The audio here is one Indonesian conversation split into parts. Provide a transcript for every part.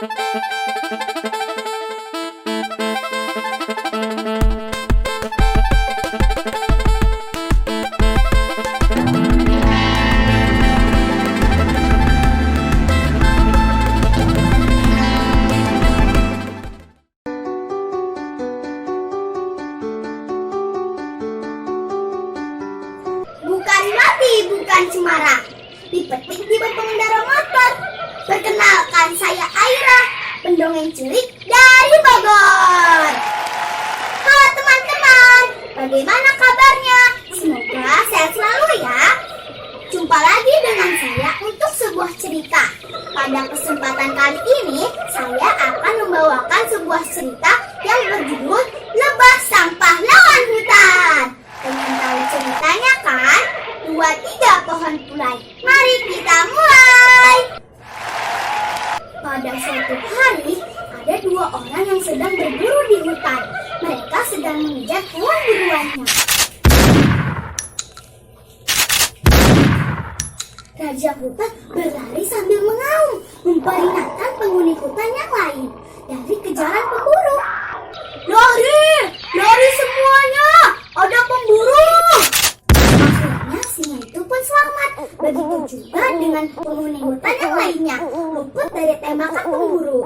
Bukan mati, bukan cemara, dipetik di bak pengendara motor. Perkenalkan, saya Aira, pendongeng cilik dari Bogor. Halo teman-teman, bagaimana kabarnya? Semoga sehat selalu ya. Jumpa lagi dengan saya untuk sebuah cerita. Pada kesempatan kali ini, saya akan membawakan sebuah cerita yang berjudul Lebah Sang Pahlawan Hutan. Pengen tahu ceritanya kan? 2, 3 pohon pulai. Mari kita mulai. Pada suatu hari, ada 2 orang yang sedang berburu di hutan. Mereka sedang mengejar hewan buruannya. Raja hutan berlari sambil mengaum, memperingatkan penghuni hutan yang lain dari kejaran pemburu. Lari! Lari semuanya! Ada pemburu! Akhirnya singa itu pun selamat. Begitu juga dengan penghuni hutan yang lainnya, luput dari tembakan pemburu.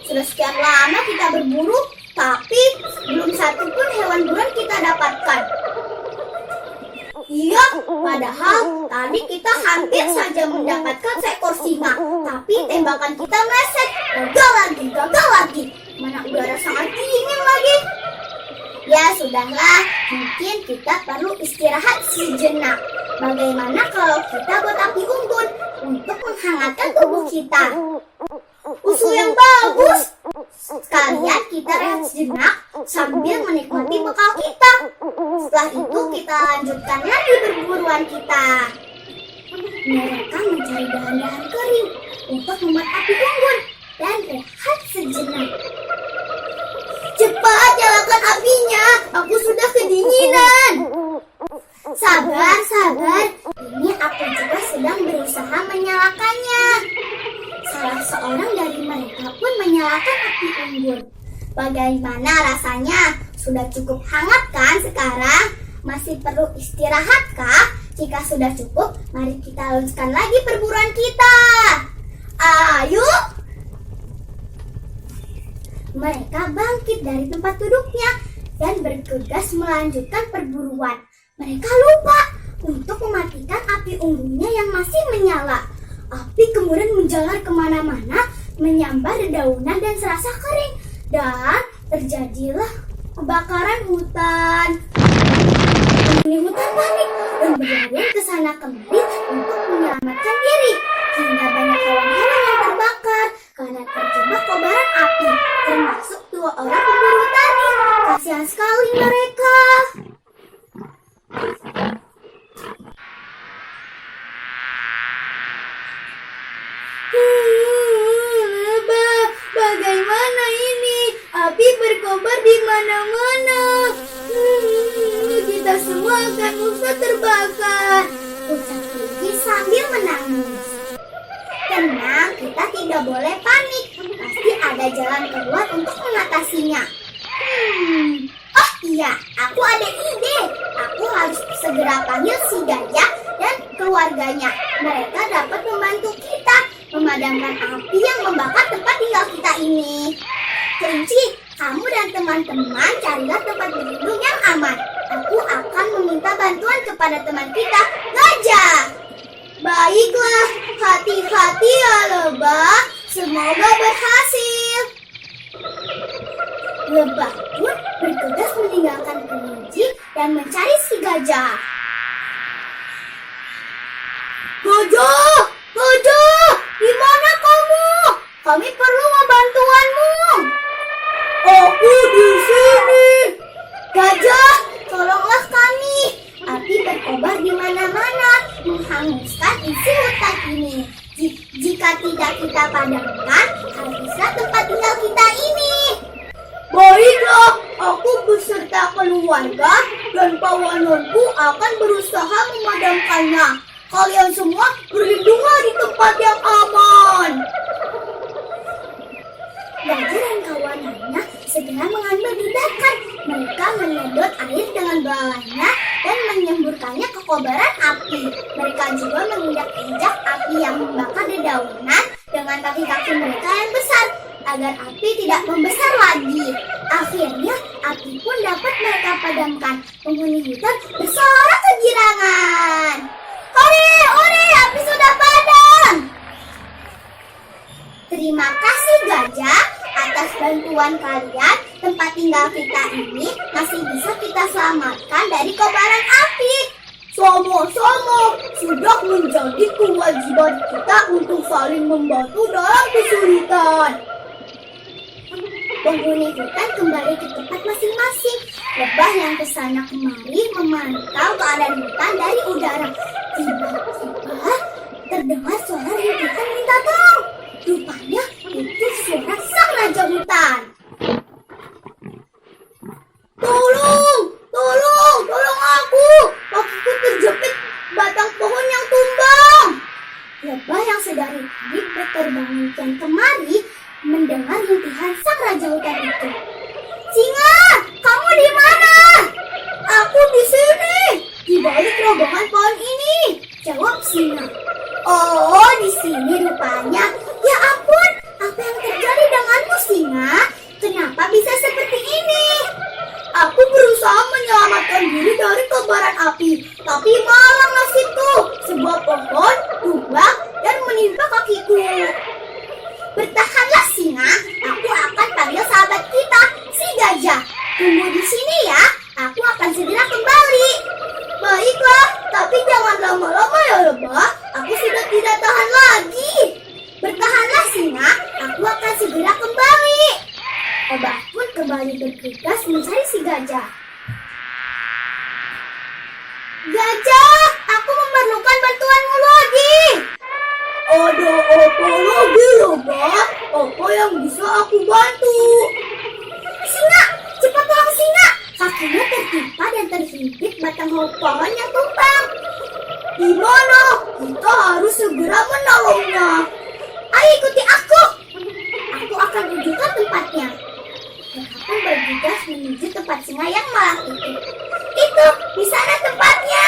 Sudah sekian lama kita berburu, tapi belum satu pun hewan buruan kita dapatkan. Iya, padahal tadi kita hampir saja mendapatkan seekor singa, tapi tembakan kita meleset. Gagal lagi. Mana udara sangat dingin lagi. Ya sudahlah, mungkin kita perlu istirahat sejenak. Bagaimana kalau kita buat api unggun untuk menghangatkan tubuh kita? Usul yang bagus. Sekalian kita rehat sejenak sambil menikmati bekal kita. Setelah itu kita lanjutkan lagi perburuan kita. Mereka mencari dahan-dahan kering untuk membuat api unggun dan rehat sejenak. Cepat nyalakan apinya, aku sudah kedinginan. Sabar. Ini aku juga sedang berusaha menyalakannya. Salah seorang dari mereka pun menyalakan api unggun. Bagaimana rasanya? Sudah cukup hangat kan sekarang? Masih perlu istirahat kah? Jika sudah cukup, mari kita lanjutkan lagi perburuan kita. Ayo! Mereka bangkit dari tempat duduknya dan bergegas melanjutkan perburuan. Mereka lupa untuk mematikan api unggunnya yang masih menyala. Api kemudian menjalar kemana-mana, menyambar dedaunan dan serasa kering. Dan terjadilah kebakaran hutan. Penghuni hutan panik dan berlarian ke sana kemari untuk menyelamatkan diri. Hingga banyak hewan-hewan yang terbakar karena terjebak kobaran api, termasuk 2 orang pemburu tadi. Kasihan sekali mereka. Bagaimana ini? Api berkobar di mana-mana. Kita semua akan bisa terbakar, ucap Kiki sambil menangis. Tenang, kita tidak boleh panik. Pasti ada jalan keluar untuk mengatasinya. Oh iya, aku ada ide. Aku harus segera panggil si gajah dan keluarganya. Mereka dapat membantu kita memadamkan api yang membakar tempat tinggal kita ini. Kelinci, kamu dan teman-teman carilah tempat berlindung yang aman. Aku akan meminta bantuan kepada teman kita, Gajah. Baiklah, hati-hati ya Lebah. Semoga berhasil. Lebah pun bergegas meninggalkan kelinci dan mencari si Gajah. Gajah, di mana kamu? Kami perlu bantuanmu. Aku di sini. Gajah, tolonglah kami. Api berkobar di mana-mana, menghanguskan isi hutan ini. Jika tidak kita padamkan, habislah tempat tinggal kita ini. Baiklah, aku beserta keluarga dan kawananku akan berusaha memadamkannya. Kalian semua berlindunglah di tempat yang aman. Gajah dan kawanannya segera mengambil tindakan. Mereka menyedot air dengan belalainya dan menyemburkannya ke kobaran api. Mereka juga menginjak-injak api yang membakar dedaunan dengan kaki-kaki mereka yang besar agar api tidak membesar lagi. Akhirnya api pun dapat mereka padamkan. Penghuni hutan bersorak kegirangan. Hore, hore, api sudah padam. Terima kasih gajah atas bantuan kalian. Tempat tinggal kita ini masih bisa kita selamatkan dari kobaran api. Sama-sama, sudah menjadi kewajiban kita untuk saling membantu dalam kesulitan. Penghuni hutan kembali ke tempat masing-masing. Lebah yang kesana kemari memantau keadaan hutan dari udara. Tiba-tiba terdengar suara rintihan minta tolong. Rupanya itu suara sang raja hutan. Tolong, tolong, tolong aku. Kakiku terjepit batang pohon yang tumbang. Lebah yang sedari tadi berterbangan kian kemari mendengar rintihan sang raja hutan itu. Singa, kamu di mana? Aku di sini, di balik rombongan pohon ini, jawab singa. Oh, di sini rupanya. Ya ampun, apa yang terjadi denganmu, singa? Kenapa bisa seperti ini? Aku berusaha menyelamatkan diri dari kobaran api, tapi malang nasibku. Sebuah pohon tumbang dan menimpa kakiku. Bertahanlah singa, aku akan panggil sahabat kita, si gajah. Tunggu di sini ya, aku akan segera kembali. Baiklah, tapi jangan lama-lama ya lebah, aku sudah tidak tahan lagi. Bertahanlah singa, aku akan segera kembali. Lebah pun kembali bergegas mencari si gajah. Gajah, aku memerlukan bantuanmu lagi. Ada apa lagi lebah? Apa yang bisa aku bantu? Singa, cepat tolong singa. Kakinya tertimpa dan terhimpit batang pohon yang tumbang. Di mana? Kita harus segera menolongnya. Ayo ikuti aku. Aku akan tunjukkan tempatnya. Mereka pun bergegas menuju tempat singa yang malang itu. Itu, di sana tempatnya.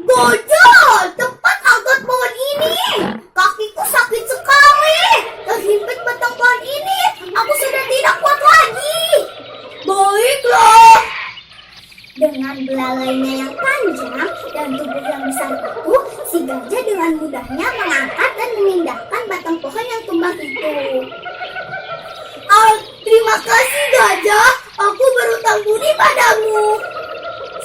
Gajah, tempat angkat pohon ini. Kakiku sakit sekali. Terhimpit batang pohon ini. Aku sudah tidak kuat lagi. Baiklah. Dengan belalainya yang panjang dan tubuh yang besar itu, si gajah dengan mudahnya mengangkat dan memindahkan batang pohon yang tumbang itu. Terima kasih gajah. Aku berutang budi padamu.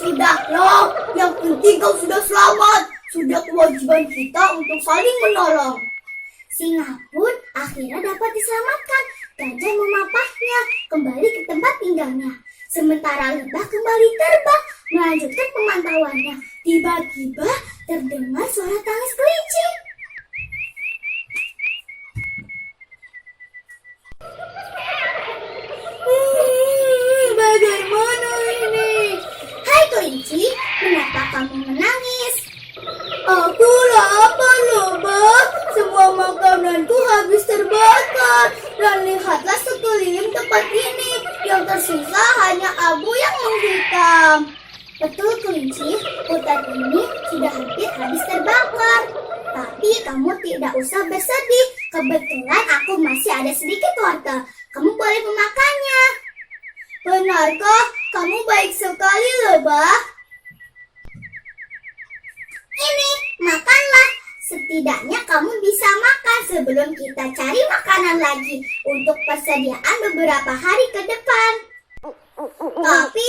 Sudahlah, yang penting kau sudah selamat. Sudah kewajiban kita untuk saling menolong. Singa pun akhirnya dapat diselamatkan. Gajah memapahnya kembali ke tempat tinggalnya. Sementara lebah kembali terbang melanjutkan pemantauannya. Tiba-tiba terdengar suara tangis kelinci. Bagaimana ini? Hai kelinci, kenapa kamu menangis? Aku lapar lebah. Semua makananku habis terbakar. Dan lihatlah sekeliling tempat ini. Yang tersisa hanya abu yang menghitam. Betul kelinci, hutan ini sudah hampir habis terbakar. Tapi kamu tidak usah bersedih. Kebetulan aku masih ada sedikit wortel. Kamu boleh memakannya. Benarkah? Kamu baik sekali lebah. Ini, makanlah. Setidaknya kamu bisa makan sebelum kita cari makanan lagi untuk persediaan beberapa hari ke depan. Tapi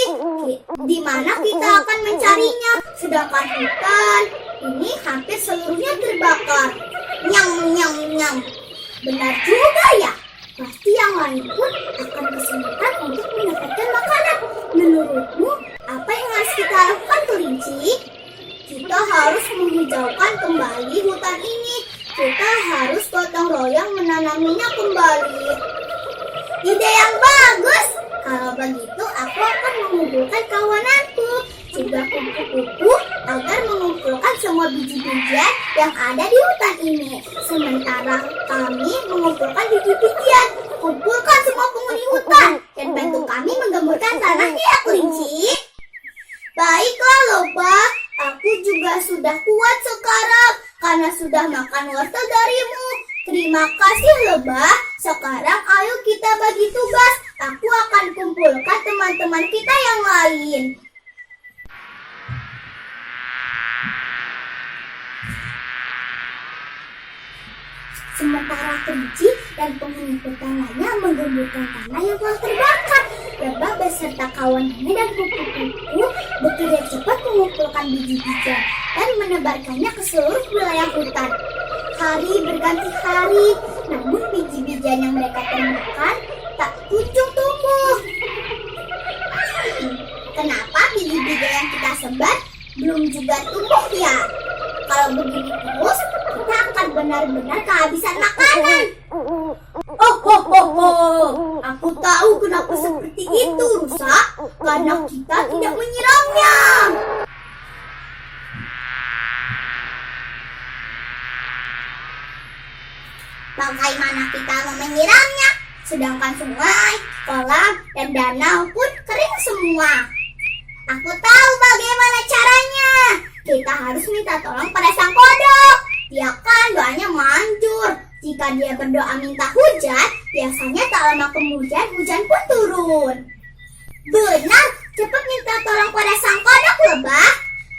di mana kita akan mencarinya? Sedangkan hutan ini hampir seluruhnya terbakar. Nyam nyam nyam. Benar juga ya. Pasti yang lain pun akan kesulitan untuk mendapatkan makanan. Menurutmu apa yang harus kita lakukan kelinci? Kita harus menghijaukan kembali hutan ini. Kita harus gotong royong menanaminya kembali. Ide yang bagus. Kalau begitu aku akan mengumpulkan kawananku juga kupu-kupu agar mengumpulkan semua biji-bijian yang ada di hutan ini. Sementara kami mengumpulkan biji-bijian, kumpulkan semua penghuni hutan dan bantu kami menggemburkan tanahnya ya kelinci. Baiklah Lebah, aku juga sudah kuat sekarang karena sudah makan wortel darimu. Terima kasih Lebah. Sekarang ayo kita bagi tugas. Aku akan kumpulkan teman-teman kita yang lain. Sementara kelinci dan penghuni hutan lainnya menggemburkan tanah yang telah terbakar. Lebah beserta kawanannya dan kupu-kupu bekerja cepat mengumpulkan biji-bijian dan menebarkannya ke seluruh wilayah hutan. Hari berganti hari, namun biji-bijian yang mereka temukan tak kunjung tumbuh. Kenapa biji-bijian yang kita sebar belum juga tumbuh ya? Kalau begini terus, kita akan benar-benar kehabisan makanan. Aku tahu kenapa seperti itu, Rusa. Karena kita tidak menyiramnya. Bagaimana kita mau menyiramnya? Sedangkan sungai, kolam, dan danau pun kering semua. Aku tahu bagaimana caranya. Kita harus minta tolong pada sang kodok. Dia kan doanya manjur. Jika dia berdoa minta hujan, biasanya tak lama kemudian hujan pun turun. Benar, cepat minta tolong pada sang kodok Lebah.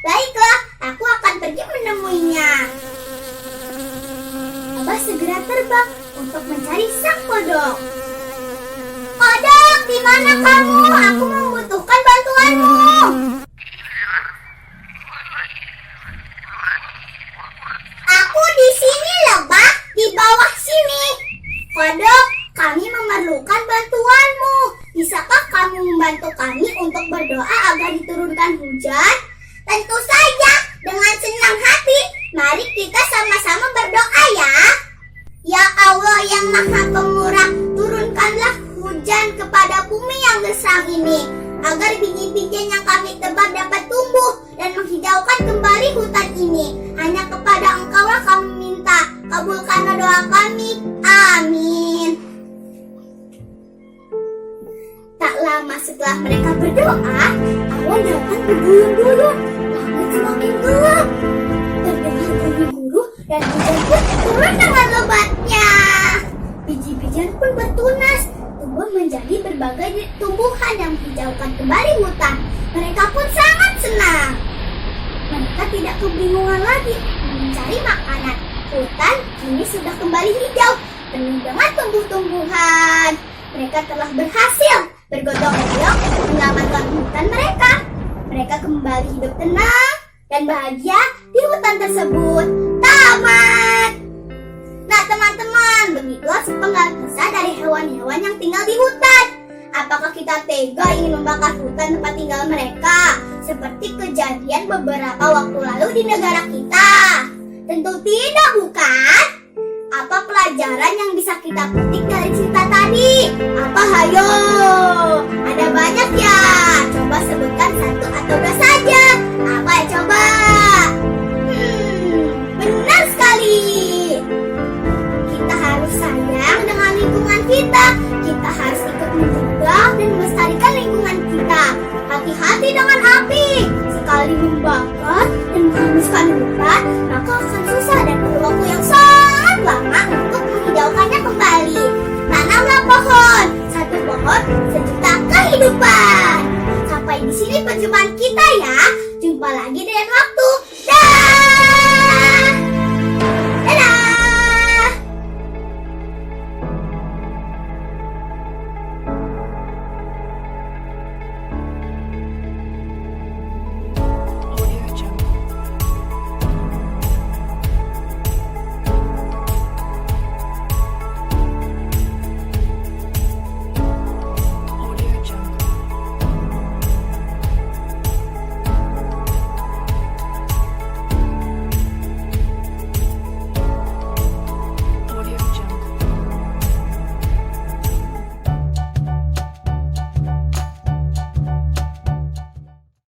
Baiklah, aku akan pergi menemuinya. Lebah segera terbang untuk mencari sang kodok. Kodok, di mana kamu? Aku membutuhkan bantuanmu. Aku di sini Lebah, di bawah sini. Kodok, kami memerlukan bantuanmu. Bisakah kamu membantu kami untuk berdoa agar diturunkan hujan? Tentu saja, dengan senang hati. Mari kita sama-sama berdoa ya. Ya Allah yang Maha Pemurah, turunkanlah hujan kepada bumi yang gersang ini, agar biji-bijian yang kami tebar dapat tumbuh dan menghijaukan kembali hutan ini. Hanya kepada Engkaulah kami minta, kabulkanlah doa kami. Amin. Tak lama setelah mereka berdoa, awan datang berguyur-guyur, langit semakin gelap. Terdengar bunyi guruh dan hujan pun turun dengan lebatnya. Biji-bijian pun bertunas, tumbuh menjadi berbagai tumbuhan yang menghijaukan kembali hutan. Mereka pun sangat senang. Mereka tidak kebingungan lagi mencari makanan. Hutan kini sudah kembali hijau, penuh dengan tumbuh-tumbuhan. Mereka telah berhasil bergotong-royong menyelamatkan hutan mereka. Mereka kembali hidup tenang dan bahagia di hutan tersebut. Tamat. Nah teman-teman, begitulah sepenggal kisah dari hewan-hewan yang tinggal di hutan. Apakah kita tega ingin membakar hutan tempat tinggal mereka? Seperti kejadian beberapa waktu lalu di negara kita. Tentu tidak, bukan? Apa pelajaran yang bisa kita petik dari cerita tadi? Apa hayo? Ada banyak ya. Coba sebutkan satu atau dua saja. Apa ya coba? Benar sekali. Kita harus sayang dengan lingkungan kita. Kita harus ikut menjaga dan melestarikan lingkungan kita. Hati-hati dengan api. Sekali membakar dan menghanguskan hutan, maka akan susah dan perlu waktu yang sangat lama untuk menghijaukannya kembali.